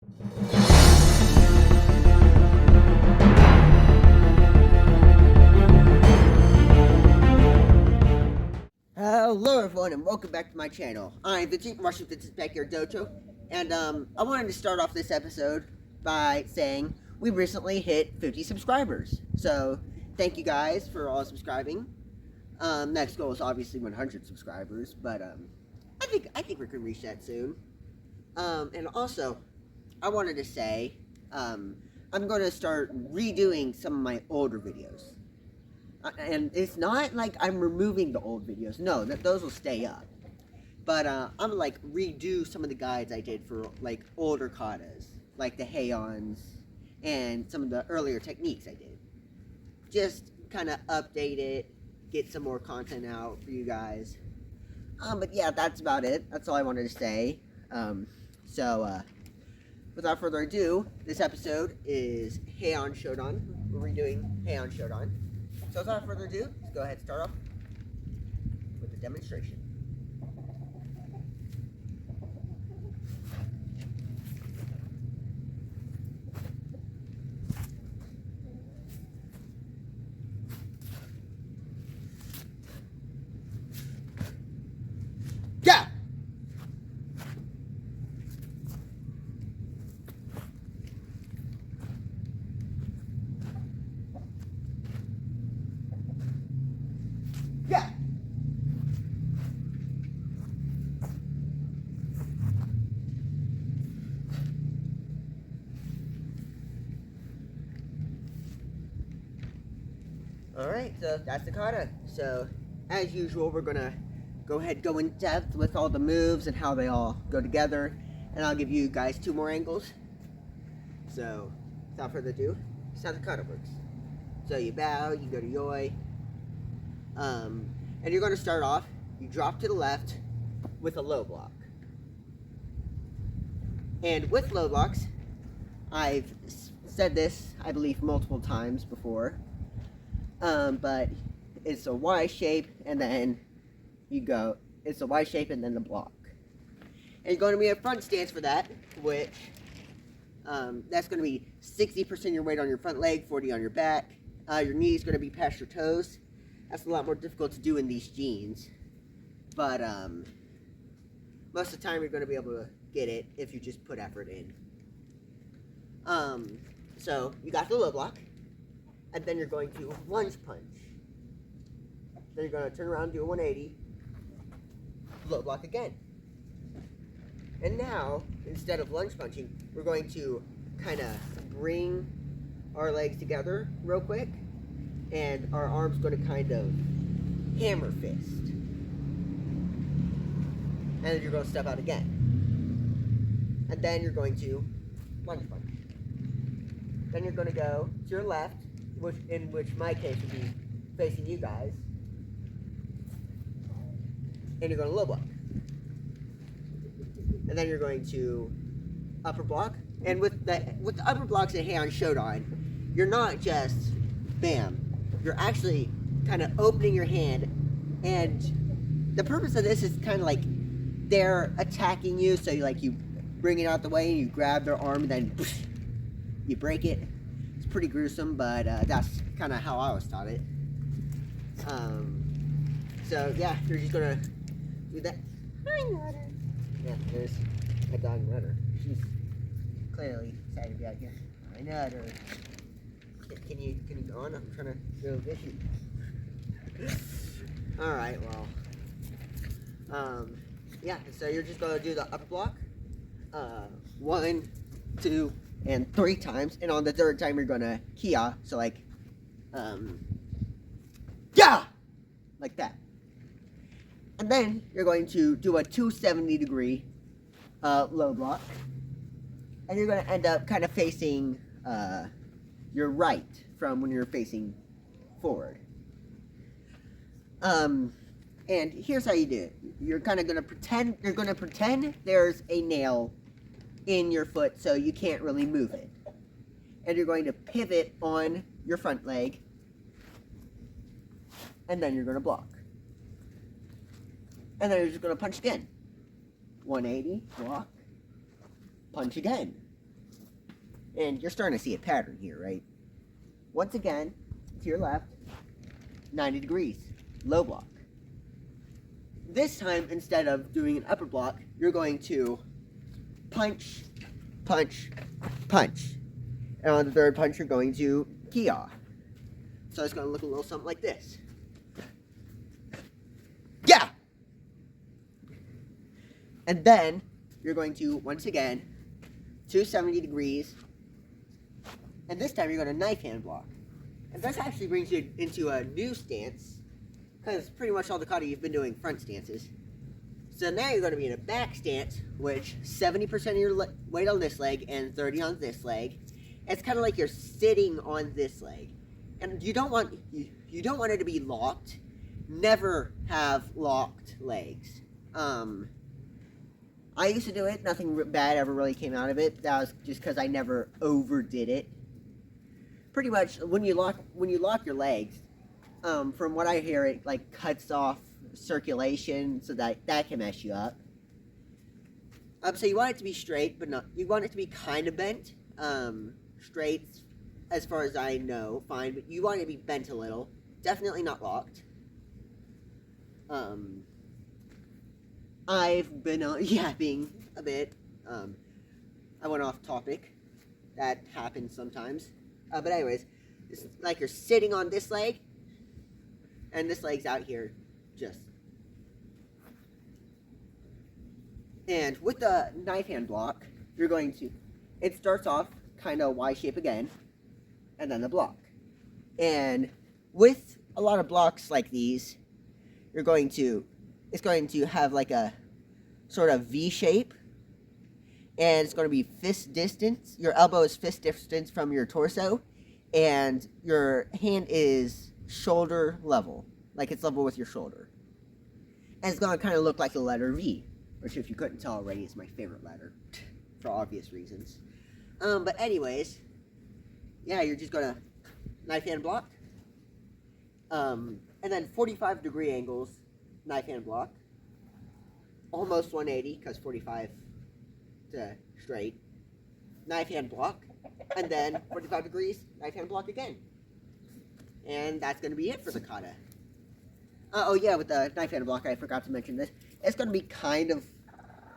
Hello everyone and welcome back to my channel. I'm Vincent from Vincent's Backyard Dojo, and I wanted to start off this episode by saying we recently hit 50 subscribers. So thank you guys for all subscribing. Next goal is obviously 100 subscribers, but I think we can reach that soon. And also, I wanted to say I'm going to start redoing some of my older videos. And it's not like I'm removing the old videos. No, those will stay up. But I'm like redo some of the guides I did for like older katas, like the Heians and some of the earlier techniques I did. Just kind of update it, get some more content out for you guys. But yeah, that's about it. That's all I wanted to say. Without further ado, this episode is Heian Shodan. We're redoing Heian Shodan. So without further ado, let's go ahead and start off with the demonstration. Yeah! Yeah! Alright, so that's the kata. So, as usual, we're gonna go in depth with all the moves and how they all go together. And I'll give you guys 2 more angles. So, without further ado, this is how the kata works. So you bow, you go to yoi. And you're gonna start off, you drop to the left with a low block. And with low blocks, I've said this, I believe, multiple times before. But it's a Y shape, and then it's a Y shape and then the block. And you're going to be a front stance for that, which, that's going to be 60% of your weight on your front leg, 40 on your back. Your knee's going to be past your toes. That's a lot more difficult to do in these jeans. But, most of the time you're going to be able to get it if you just put effort in. So, you got the low block. And then you're going to lunge punch. Then you're going to turn around and do a 180. Low block again. And now, instead of lunge punching, we're going to kind of bring our legs together real quick. And our arm's going to kind of hammer fist. And then you're going to step out again. And then you're going to lunge punch. Then you're going to go to your left, in which my case would be facing you guys, and you're going to low block, and then you're going to upper block. And with the upper blocks in Heian Shodan, you're not just bam, you're actually kind of opening your hand, and the purpose of this is kind of like they're attacking you, so you bring it out the way and you grab their arm and then you break it. Pretty gruesome, but that's kind of how I was taught it. So yeah, you're just gonna do that. Hi, Nutter. Yeah, there's my dog Nutter. She's clearly excited to be out here. Hi, Nutter. Can you go on? I'm trying to go get you. All right, well, yeah. So you're just gonna do the upper block, 1, 2, and 3 times, and on the 3rd time you're gonna kia, so yeah, like that. And then you're going to do a 270-degree low block, and you're gonna end up kind of facing your right from when you're facing forward. And here's how you do it. You're kind of gonna pretend there's a nail in your foot so you can't really move it. And you're going to pivot on your front leg, and then you're going to block. And then you're just going to punch again. 180, block, punch again. And you're starting to see a pattern here, right? Once again, to your left, 90 degrees, low block. This time, instead of doing an upper block, you're going to punch, punch, punch. And on the third punch, you're going to key off. So it's going to look a little something like this. Yeah! And then, you're going to, once again, 270 degrees. And this time, you're going to knife hand block. And this actually brings you into a new stance. Because pretty much all the kata you've been doing front stances. So now you're going to be in a back stance, which 70% of your weight on this leg and 30 on this leg. It's kind of like you're sitting on this leg. And you don't want it to be locked. Never have locked legs. I used to do it. Nothing bad ever really came out of it. That was just because I never overdid it. Pretty much when you lock your legs, from what I hear, it like cuts off circulation, so that can mess you up. So you want it to be straight, but not. You want it to be kind of bent. Straight, as far as I know, fine, but you want it to be bent a little. Definitely not locked. I've been yapping a bit. I went off topic. That happens sometimes. But anyways, it's like you're sitting on this leg, and this leg's out here, just. And with the knife hand block, you're going to, it starts off kind of Y shape again, and then the block. And with a lot of blocks like these, it's going to have like a sort of V shape, and it's going to be fist distance. Your elbow is fist distance from your torso, and your hand is shoulder level, like it's level with your shoulder. And it's going to kind of look like the letter V, which if you couldn't tell already is my favorite letter, for obvious reasons. But anyways, yeah, you're just going to knife hand block, and then 45 degree angles, knife hand block, almost 180, because 45 to straight, knife hand block, and then 45 degrees, knife hand block again. And that's going to be it for the kata. Oh yeah, with the knife hand block, I forgot to mention this. It's going to be kind of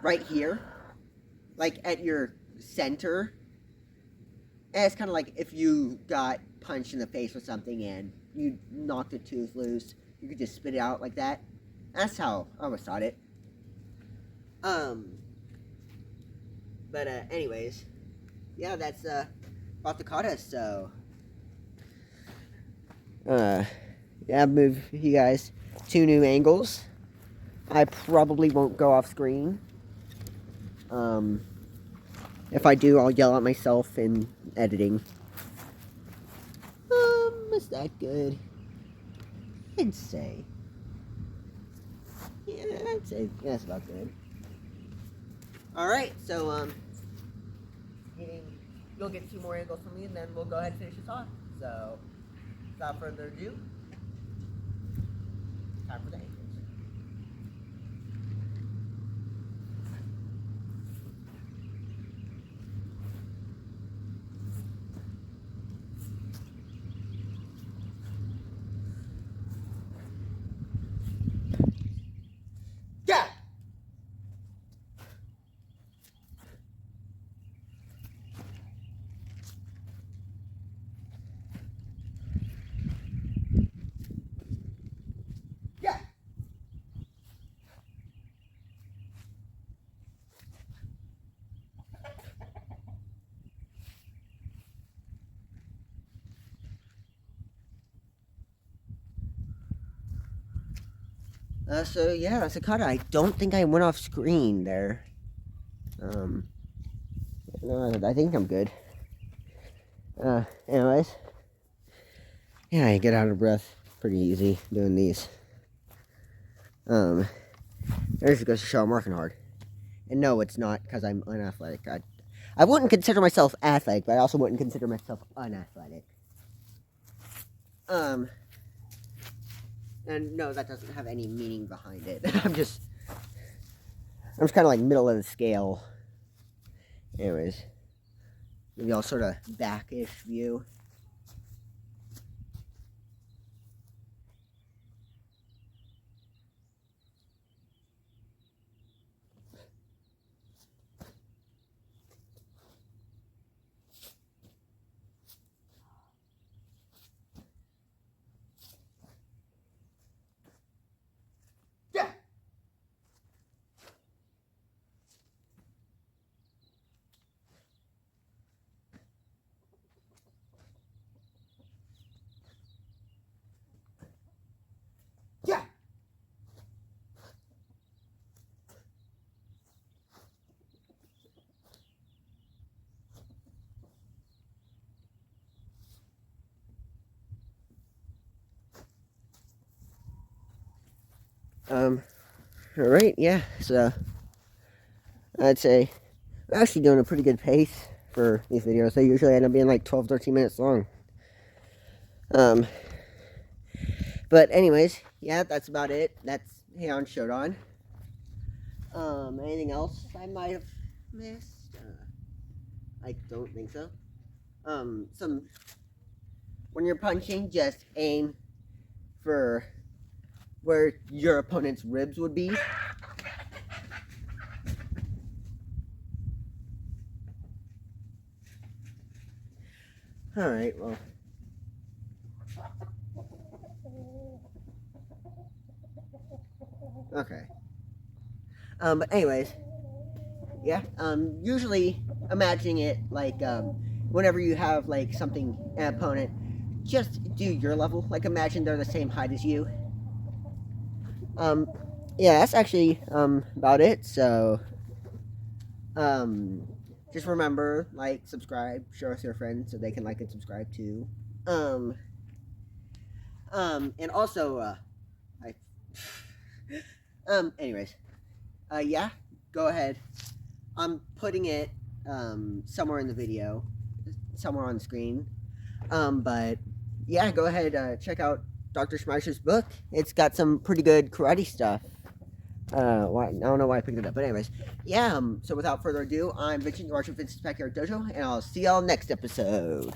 right here, like at your center. And it's kind of like if you got punched in the face with something and you knocked a tooth loose, you could just spit it out like that. That's how I always thought it. But anyways, yeah, that's about the kata. So yeah, I'll move you guys 2 new angles. I probably won't go off screen. If I do, I'll yell at myself in editing. Is that good? I'd say. Yeah, I'd say that's about good. Alright, so, you'll get 2 more angles from me, and then we'll go ahead and finish this off. So, without further ado, time for the angles. Yeah! Yeah! So yeah, that's a kata. I don't think I went off screen there. No, I think I'm good. Anyways. Yeah, I get out of breath pretty easy doing these. It just goes to show I'm working hard. And no, it's not because I'm unathletic. I wouldn't consider myself athletic, but I also wouldn't consider myself unathletic. And no, that doesn't have any meaning behind it. I'm just kind of like middle of the scale. Anyways. maybe I'll sort of back-ish view. Yeah. All right, yeah. So I'd say we're actually doing a pretty good pace for these videos. They usually end up being like 12, 13 minutes long. But anyways, yeah, that's about it. That's Heian Shodan. Anything else I might have missed? I don't think so. When you're punching, just aim for where your opponent's ribs would be. Alright, well. Okay. But anyways, yeah, usually imagining it like, whenever you have, like, something, an opponent, just do your level. Like, imagine they're the same height as you. Yeah, that's actually, about it, so, just remember, like, subscribe, share with your friends so they can like and subscribe too. And also, anyways, yeah, go ahead. I'm putting it, somewhere in the video, somewhere on the screen. But yeah, go ahead, check out Dr. Schmeischer's book. It's got some pretty good karate stuff. I don't know why I picked it up, but anyways, yeah, so without further ado, I'm Vincent, you're watching Vincent's Backyard Dojo, and I'll see y'all next episode.